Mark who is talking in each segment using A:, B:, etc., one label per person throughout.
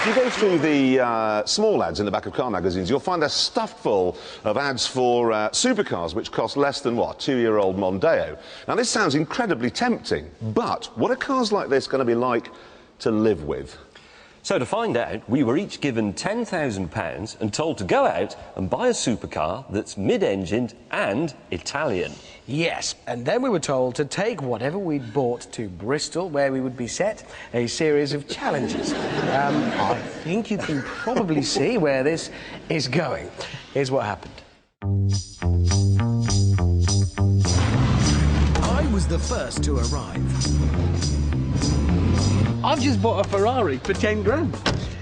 A: If you go through the small ads in the back of car magazines, you'll find they're stuffed full of ads for supercars which cost less than, what, 2-year-old Mondeo. Now, this sounds incredibly tempting, but what are cars like this going to be like to live with?
B: So to find out, we were each given £10,000 and told to go out and buy a supercar that's mid-engined and Italian.
C: Yes, and then we were told to take whatever we'd bought to Bristol, where we would be set a series of challenges. I think you can probably see where this is going. Here's what happened.
D: I was the first to arrive.
E: I've just bought a Ferrari for 10 grand.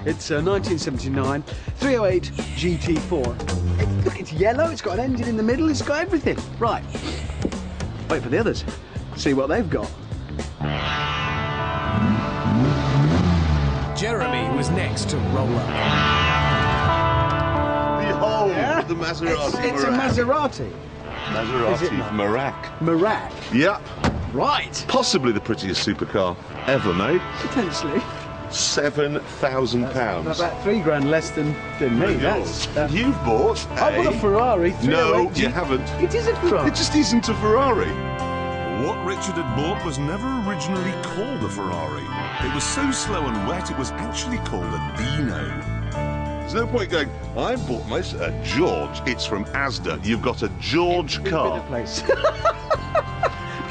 E: It's a 1979 308 GT4. Look, it's yellow, it's got an engine in the middle, it's got everything. Right. Wait for the others. See what they've got.
D: Jeremy was next to roll up.
A: Behold, the Maserati.
E: It's a Maserati.
A: Maserati Merak.
E: Merak.
A: Yep.
E: Right.
A: Possibly the prettiest supercar ever made.
E: Potentially.
A: £7,000.
E: About 3 grand less than me. That's
A: You've bought
E: I bought a Ferrari 308
A: No, you haven't.
E: It is a Ferrari.
A: It just isn't a Ferrari.
F: What Richard had bought was never originally called a Ferrari. It was so slow and wet it was actually called a Dino.
A: There's no point going, I bought my George. It's from Asda. You've got a George car.
E: Place.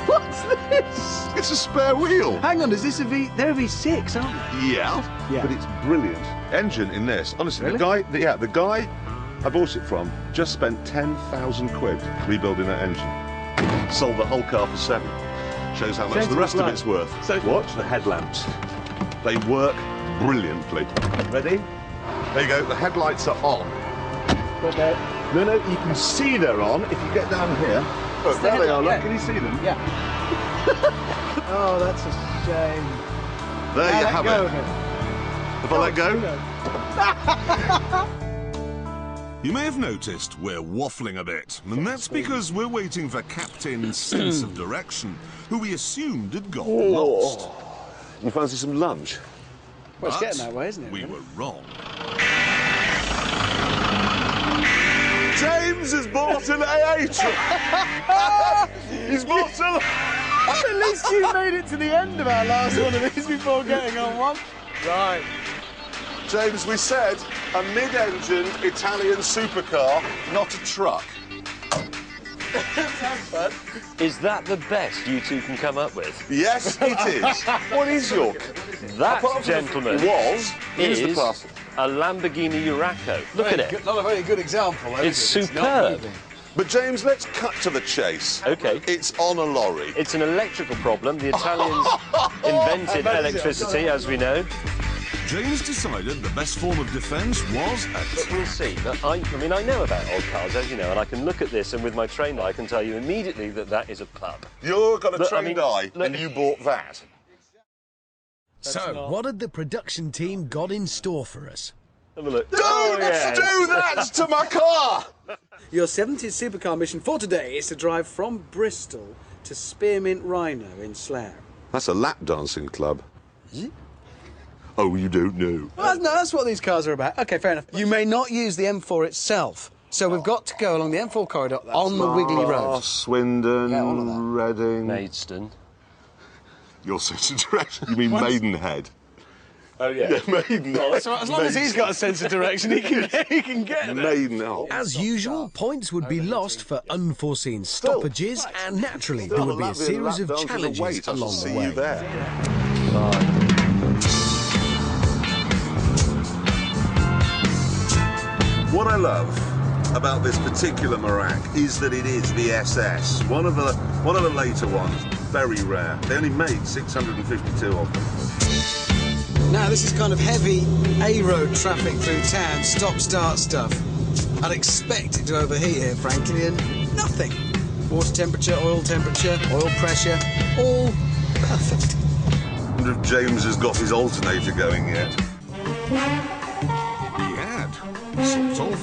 E: What's this?
A: It's a spare wheel.
E: Hang on, is this a V? They're a V6, aren't they?
A: Yeah, but it's brilliant. Engine in this. Honestly,
E: Really?
A: the guy I bought it from just spent 10,000 quid rebuilding that engine. Sold the whole car for 7. Shows how much the rest of it's worth.
E: So
A: what? The headlamps. They work brilliantly. Ready? There you go. The headlights are on.
E: Okay.
A: No, you can see they're on if you get down here. Look, there they are. Look, can you see them?
E: Yeah. Oh, that's a shame.
A: There you have
E: go
A: it. If I let go.
F: You may have noticed we're waffling a bit, and that's because we're waiting for Captain's sense of direction, who we assumed had got lost.
A: You fancy some lunch?
E: Well, it's
F: But
E: getting that way, isn't it?
F: We were wrong.
A: James has bought an A8. He's bought a...
E: At least you made it to the end of our last one of these before getting on one. Right.
A: James, we said a mid-engined Italian supercar, not a truck.
E: Sounds fun.
B: Is that the best you two can come up with?
A: Yes, it is. What is your...
B: That,
A: Apart from
B: gentlemen,
A: Here's the
B: is
A: past.
B: a Lamborghini Urraco. Look at it.
E: Not a very good example.
B: It's
E: is it?
B: superb.
E: Not moving.
A: But, James, let's cut to the chase.
B: OK.
A: It's on a lorry.
B: It's an electrical problem. The Italians invented electricity, as we know.
F: James decided the best form of defence was a
B: But we'll see. But I mean, I know about old cars, as you know, and I can look at this and with my trained eye I can tell you immediately that that is a pub.
A: You've got a
B: Look, I
A: trained
B: mean,
A: eye,
B: look-
A: and you bought that.
D: So, what had the production team got in store for us?
B: Have a look.
A: Don't
B: yes.
A: do that to my car!
E: Your 70th supercar mission for today is to drive from Bristol to Spearmint Rhino in Slough.
A: That's a lap dancing club. Is it? Oh, you don't know.
E: Well, no, that's what these cars are about. OK, fair enough. You may not use the M4 itself, so we've got to go along the M4 corridor on the Wiggly Road.
A: Swindon,
E: Yeah, all of that.
A: Reading...
B: Maidstone.
A: You're such a direction. You mean Maidenhead?
B: Oh, yeah.
A: Yeah, Maidenhead.
E: So as long as he's got a sense of direction, he can get there.
A: Maidenhead.
D: As usual, points would be lost for unforeseen stoppages, and naturally there would be a series of challenges along the way.
A: You there. What I love about this particular Merak is that it is the SS, one of the later ones, very rare. They only made 652 of them.
C: Now, this is kind of heavy A-road traffic through town, stop-start stuff. I'd expect it to overheat here, frankly, and nothing. Water temperature, oil pressure, all perfect.
A: I wonder if James has got his alternator going yet.
F: He had, sort of.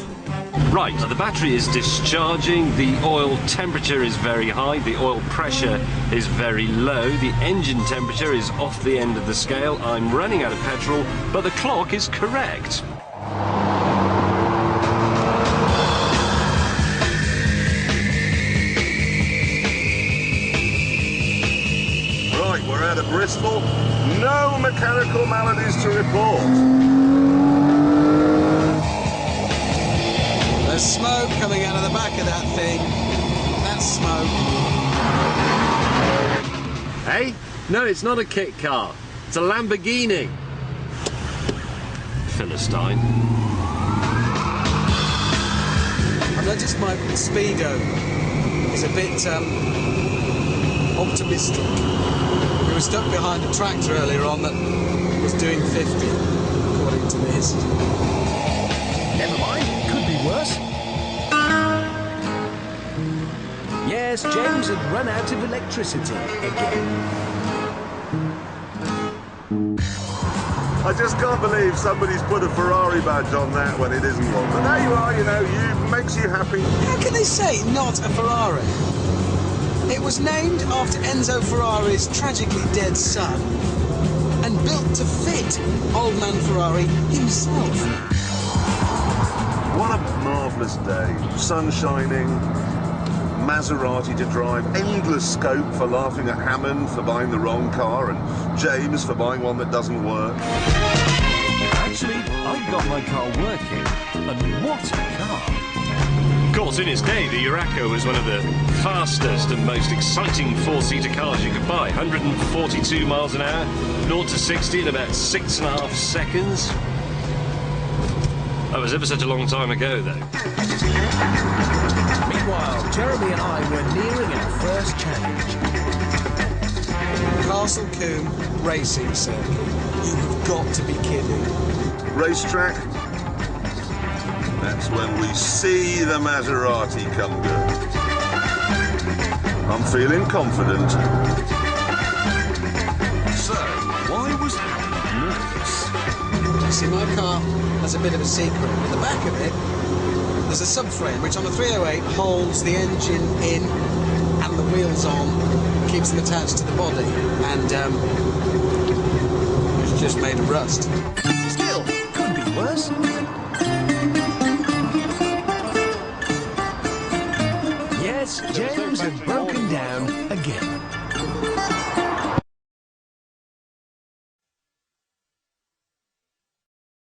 B: Right, the battery is discharging, the oil temperature is very high, the oil pressure is very low, the engine temperature is off the end of the scale, I'm running out of petrol, but the clock is correct.
A: Right, we're out of Bristol. No mechanical maladies to report.
C: There's smoke coming out of the back of that thing. That's smoke.
B: Hey? No, it's not a kit car. It's a Lamborghini. Philistine.
C: I've noticed my speedo is a bit optimistic. We were stuck behind a tractor earlier on that was doing 50, according to this.
D: Never mind, could be worse. Yes, James had run out of electricity again.
A: I just can't believe somebody's put a Ferrari badge on that when it isn't one. But there you are, you know, makes you happy.
C: How can they say not a Ferrari? It was named after Enzo Ferrari's tragically dead son and built to fit old man Ferrari himself.
A: What a marvellous day. Sun shining, Maserati to drive, endless scope for laughing at Hammond for buying the wrong car and James for buying one that doesn't work.
B: Actually, I got my car working, and what a car! Of course, in its day, the Urraco was one of the fastest and most exciting four-seater cars you could buy. 142 miles an hour, 0 to 60 in about 6.5 seconds. That was ever such a long time ago, though.
D: Meanwhile, Jeremy and I were nearing our first challenge.
C: Castle Combe Racing Circuit. You've got to be kidding.
A: Racetrack. That's when we see the Maserati come good. I'm feeling confident.
F: So, why was Hammond nervous?
C: You see, my car has a bit of a secret. At the back of it, there's a subframe which on the 308 holds the engine in and the wheels on, keeps them attached to the body, and it's just made of rust.
D: Still, could be worse. Yes, James had broken